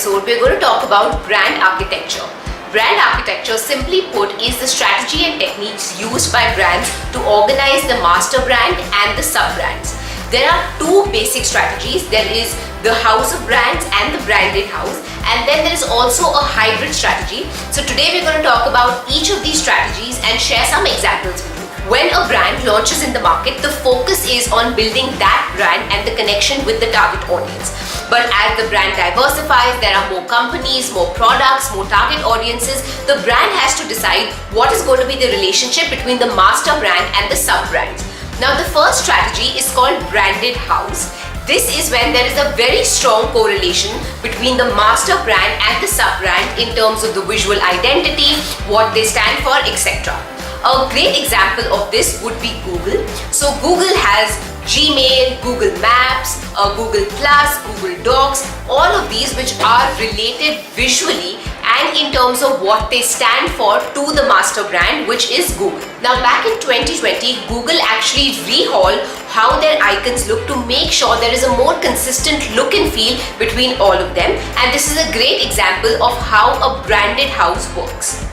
episode, we're going to talk about brand architecture. Brand architecture, simply put, is the strategy and techniques used by brands to organize the master brand and the sub-brands. There are two basic strategies. There is the house of brands and the branded house, and then there is also a hybrid strategy. So today we're going to talk about each of these strategies and share some examples with you. When a brand launches in the market, the focus is on building that brand and the connection with the target audience. But as the brand diversifies, there are more companies, more products, more target audiences. The brand has to decide what is going to be the relationship between the master brand and the sub-brands. Now, the first strategy is called branded house. This is when there is a very strong correlation between the master brand and the sub-brand in terms of the visual identity, what they stand for, etc. A great example of this would be Google. So Google has Gmail, Google Maps, Google Plus, Google Docs, all of these which are related visually and in terms of what they stand for to the master brand, which is Google. Now, back in 2020, Google actually rehauled how their icons look to make sure there is a more consistent look and feel between all of them, and this is a great example of how a branded house works.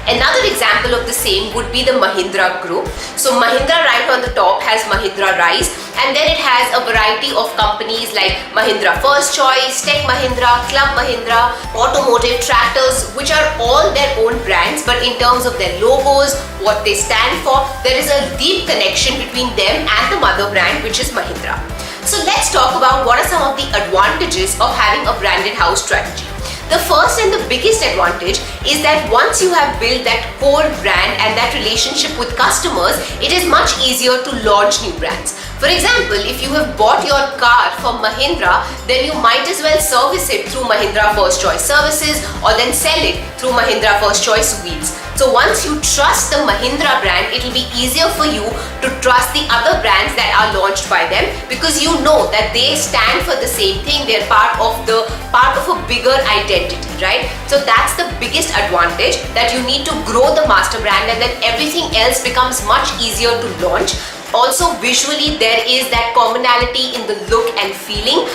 Another example of the same would be the Mahindra Group. So Mahindra right on the top has Mahindra Rise, and then it has a variety of companies like Mahindra First Choice, Tech Mahindra, Club Mahindra, Automotive, Tractors, which are all their own brands, but in terms of their logos, what they stand for, there is a deep connection between them and the mother brand, which is Mahindra. So let's talk about what are some of the advantages of having a branded house strategy. The first and the biggest advantage is that once you have built that core brand and that relationship with customers, it is much easier to launch new brands. For example, if you have bought your car from Mahindra, then you might as well service it through Mahindra First Choice Services or then sell it through Mahindra First Choice Wheels. So once you trust the Mahindra brand, it will be easier for you to trust the other brands that are launched by them, because you know that they stand for the same thing. They're part of a bigger identity, right? So that's the biggest advantage, that you need to grow the master brand and then everything else becomes much easier to launch. Also, visually, there is that commonality in the look and feeling,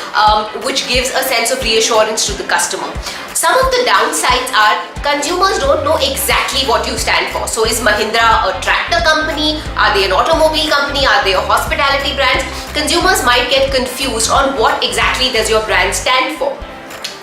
which gives a sense of reassurance to the customer. Some of the downsides are consumers don't know exactly what you stand for. So is Mahindra a tractor company? Are they an automobile company? Are they a hospitality brand? Consumers might get confused on what exactly does your brand stand for.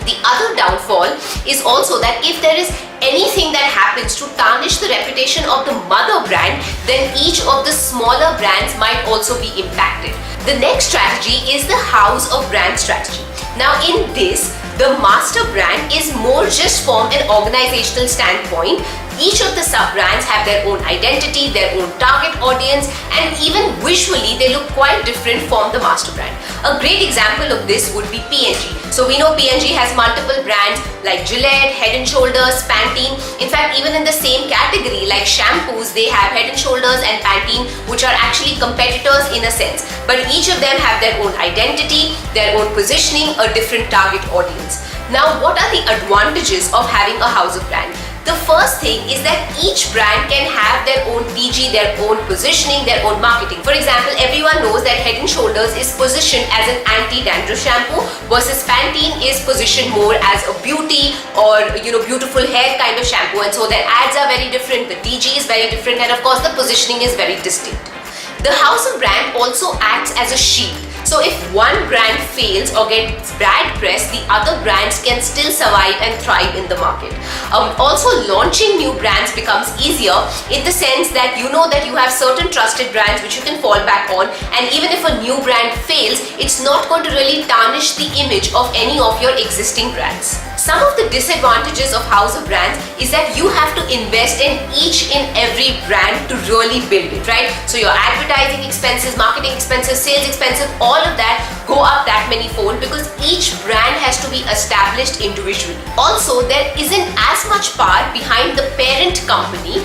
The other downfall is also that if there is anything that happens to tarnish the reputation of the mother brand, then each of the smaller brands might also be impacted. The next strategy is the house of brand strategy. Now, in this, the master brand is more just from an organizational standpoint. Each of the sub-brands have their own identity, their own target audience, and even visually they look quite different from the master brand. A great example of this would be P&G. So we know P&G has multiple brands like Gillette, Head & Shoulders, Pantene. In fact, even in the same category like shampoos, they have Head & Shoulders and Pantene, which are actually competitors in a sense. But each of them have their own identity, their own positioning, a different target audience. Now, what are the advantages of having a house of brand? The first thing is that each brand can have their own PG, their own positioning, their own marketing. For example, everyone knows that Head & Shoulders is positioned as an anti-dandruff shampoo versus Pantene is positioned more as a beauty or beautiful hair kind of shampoo, and so their ads are very different, the DG is very different, and of course the positioning is very distinct. The house of brand also acts as a shield. So if one brand fails or gets bad press, the other brands can still survive and thrive in the market. Also, launching new brands becomes easier in the sense that you know that you have certain trusted brands which you can fall back on, and even if a new brand fails, it's not going to really tarnish the image of any of your existing brands. Some of the disadvantages of house of brands is that you have to invest in each and every brand to really build it, right? So your advertising expenses, marketing expenses, sales expenses, all of that go up that many fold because each brand has to be established individually. Also, there isn't as much power behind the parent company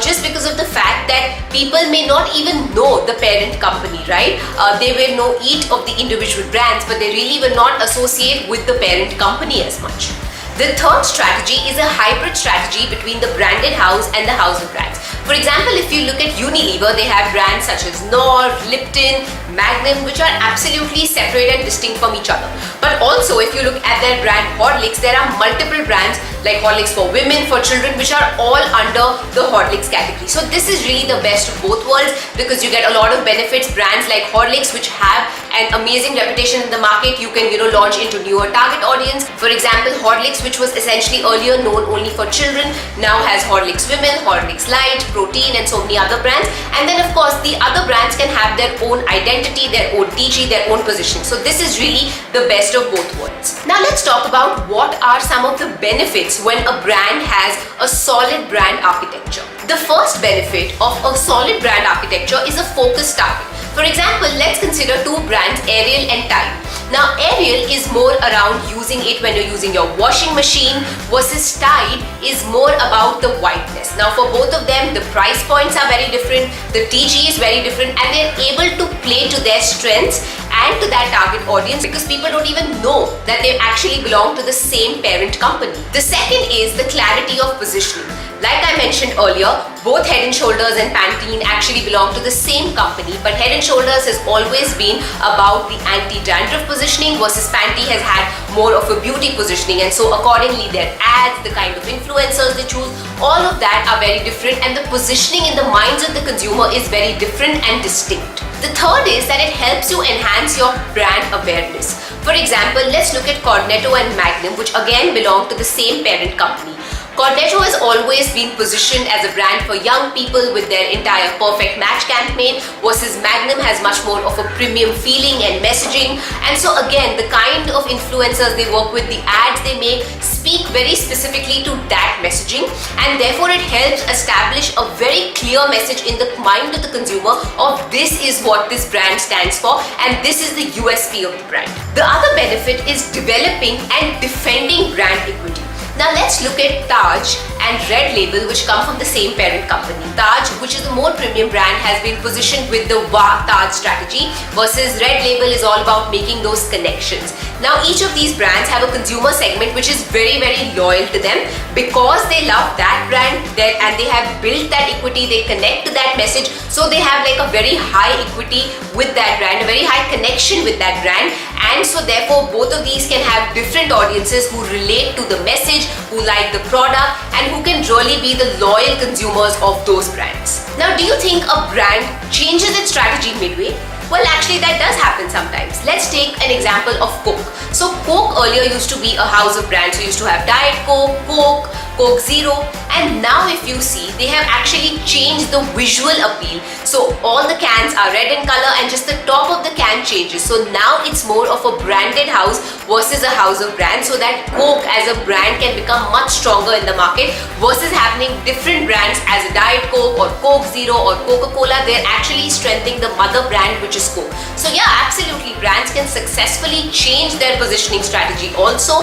just because of the fact that people may not even know the parent company, right? They will know each of the individual brands, but they really will not associate with the parent company as much. The third strategy is a hybrid strategy between the branded house and the house of brands. For example, if you look at Unilever, they have brands such as Knorr, Lipton, Magnum, which are absolutely separate and distinct from each other. But also, if you look at their brand Horlicks, there are multiple brands like Horlicks for women, for children, which are all under the Horlicks category. So this is really the best of both worlds because you get a lot of benefits. Brands like Horlicks, which have an amazing reputation in the market, you can launch into newer target audience. For example, Horlicks, which was essentially earlier known only for children, now has Horlicks Women, Horlicks Light, Protein, and so many other brands. And then of course the other brands can have their own identity, their own TG, their own positioning. So this is really the best of both worlds. Now let's talk about what are some of the benefits when a brand has a solid brand architecture. The first benefit of a solid brand architecture is a focused target. For example, let's consider two brands, Ariel and Tide. Now, Ariel is more around using it when you're using your washing machine versus Tide is more about the whiteness. Now, for both of them, the price points are very different, the TG is very different, and they're able to play to their strengths and to that target audience because people don't even know that they actually belong to the same parent company. The second is the clarity of positioning. Like I mentioned earlier, both Head & Shoulders and Pantene actually belong to the same company, but Head & Shoulders has always been about the anti-dandruff positioning versus Pantene has had more of a beauty positioning, and so accordingly their ads, the kind of influencers they choose, all of that are very different, and the positioning in the minds of the consumer is very different and distinct. The third is that it helps you enhance your brand awareness. For example, let's look at Cornetto and Magnum, which again belong to the same parent company. Cornetto has always been positioned as a brand for young people with their entire Perfect Match campaign versus Magnum has much more of a premium feeling and messaging. And so again, the kind of influencers they work with, the ads they make, speak very specifically to that messaging, and therefore it helps establish a very clear message in the mind of the consumer of this is what this brand stands for and this is the USP of the brand. The other benefit is developing and defending brand equity. Now let's look at Taj and Red Label, which come from the same parent company. Taj, which is a more premium brand, has been positioned with the Taj strategy versus Red Label is all about making those connections. Now each of these brands have a consumer segment which is very, very loyal to them because they love that brand and they have built that equity, they connect to that message, so they have like a very high equity with that brand, a very high connection with that brand, and so therefore both of these can have different audiences who relate to the message, who like the product, and who can really be the loyal consumers of those brands. Now, do you think a brand changes its strategy midway? Well, actually that does happen sometimes. Let's take an example of Coke. So Coke earlier used to be a house of brands. We used to have Diet Coke, Coke, Coke Zero, and now if you see, they have actually changed the visual appeal. So all the cans are red in color and just the top of the can changes. So now it's more of a branded house versus a house of brands, so that Coke as a brand can become much stronger in the market versus having different brands as a Diet Coke or Coke Zero or Coca-Cola. They're actually strengthening the mother brand, which is Coke. So yeah, absolutely, brands can successfully change their positioning strategy also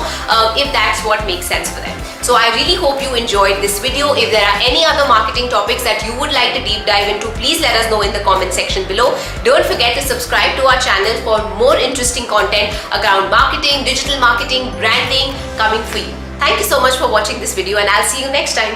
if that's what makes sense for them. So I really hope you enjoyed this video. If there are any other marketing topics that you would like to deep dive into, please let us know in the comment section below. Don't forget to subscribe to our channel for more interesting content around marketing, digital marketing, branding coming for you. Thank you so much for watching this video, and I'll see you next time.